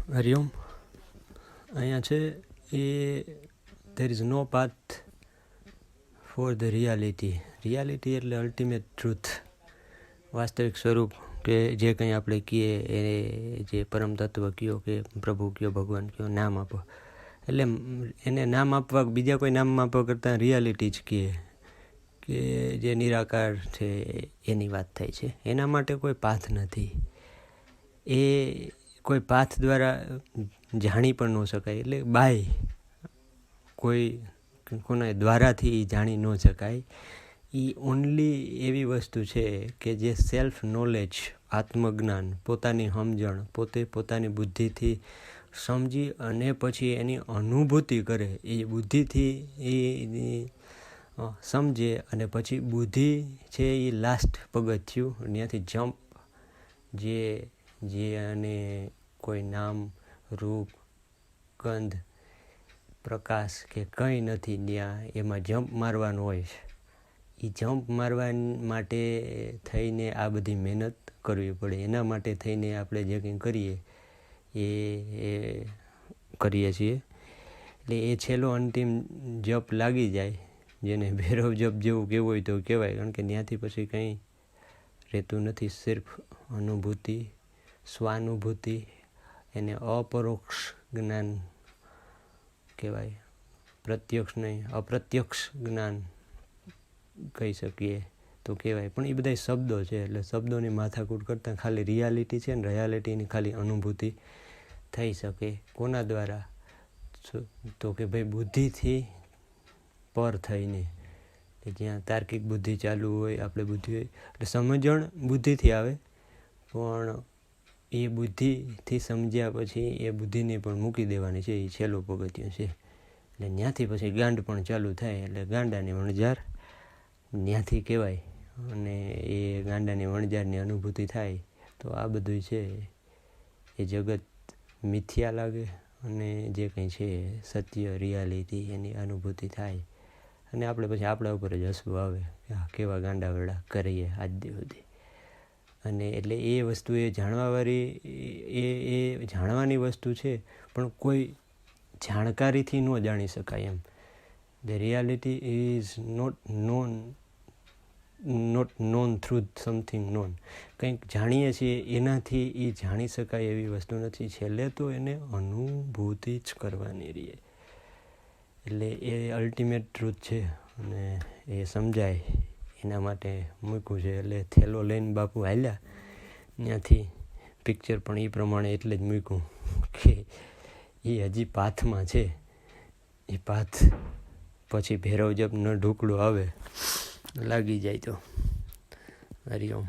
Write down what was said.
હરિઓમ. અહીંયા છે એ there is no path for the reality. Reality એટલે અલ્ટિમેટ ટ્રુથ, વાસ્તવિક સ્વરૂપ, કે જે કંઈ આપણે કહીએ એ જે પરમ તત્વ કયો કે પ્રભુ કયો, ભગવાન કયો, નામ આપો, એટલે એને નામ આપવા, બીજા કોઈ નામ આપવા કરતાં રિયાલિટી જ કહીએ કે જે નિરાકાર છે એની વાત થાય છે. એના માટે કોઈ પાથ નથી, એ કોઈ પાથ દ્વારા જાણી પણ ન શકાય, એટલે બાય કોઈ કોના દ્વારાથી જાણી ન શકાય. એ ઓનલી એવી વસ્તુ છે કે જે સેલ્ફ નોલેજ, આત્મજ્ઞાન, પોતાની સમજણ, પોતે પોતાની બુદ્ધિથી સમજી અને પછી એની અનુભૂતિ કરે. એ બુદ્ધિથી એ સમજે અને પછી બુદ્ધિ છે એ લાસ્ટ પગથિયું, ત્યાંથી જમ્પ, જે અને કોઈ નામ, રૂપ, ગંધ, પ્રકાશ કે કંઈ નથી ત્યાં, એમાં જમ્પ મારવાનું હોય છે. એ જમ્પ મારવા માટે થઈને આ બધી મહેનત કરવી પડે. એના માટે થઈને આપણે જે કંઈ કરીએ એ કરીએ છીએ. એટલે એ છેલ્લો અંતિમ જપ લાગી જાય, જેને ભૈરવ જપ જેવું કહેવું હોય તો કહેવાય, કારણ કે ત્યાંથી પછી કંઈ રહેતું નથી, સિર્ફ અનુભૂતિ, સ્વાનુભૂતિ, એને અપરોક્ષ જ્ઞાન કહેવાય, પ્રત્યક્ષ નહીં, અપ્રત્યક્ષ જ્ઞાન કહી શકીએ તો કહેવાય. પણ એ બધા શબ્દો છે, એટલે શબ્દોની માથાકૂટ કરતાં ખાલી રિયાલિટી છે ને રિયાલિટીની ખાલી અનુભૂતિ થઈ શકે. કોના દ્વારા? તો કે ભાઈ બુદ્ધિથી પર થઈને, કે જ્યાં તાર્કિક બુદ્ધિ ચાલુ હોય, આપણે બુદ્ધિ હોય, એટલે સમજણ બુદ્ધિથી આવે, પણ એ બુદ્ધિથી સમજ્યા પછી એ બુદ્ધિને પણ મૂકી દેવાની છે. એ છેલ્લું પગથિયું છે. એટલે ત્યાંથી પછી ગાંડ પણ ચાલુ થાય, એટલે ગાંડાની વણઝાર ત્યાંથી કહેવાય. અને એ ગાંડાની વણઝારની અનુભૂતિ થાય તો આ બધું છે એ જગત મિથ્યા લાગે, અને જે કંઈ છે સત્ય, રિયાલિટી, એની અનુભૂતિ થાય. અને આપણે પછી આપણા ઉપર જ હસવું આવે કે કેવા ગાંડા વેડા કરીએ આજ સુધી. અને એટલે એ વસ્તુ એ જાણવાવાળી એ જાણવાની વસ્તુ છે, પણ કોઈ જાણકારીથી ન જાણી શકાય એમ. The reality is not known through something known. કંઈક જાણીએ છીએ એનાથી એ જાણી શકાય એવી વસ્તુ નથી. છેલ્લે તો એને અનુભૂતિ જ કરવાની રહે. એટલે એ અલ્ટિમેટ ટ્રુથ છે અને એ સમજાય એના માટે મૂક્યું છે. એટલે થેલો લઈને બાપુ હાલ્યા ત્યાંથી. પિક્ચર પણ એ પ્રમાણે એટલે જ મૂક્યું કે એ હજી પાથમાં છે. એ પાથ પછી ભૈરવ જપ ન ઢુકડું આવે લાગી જાય તો. હરિઓમ.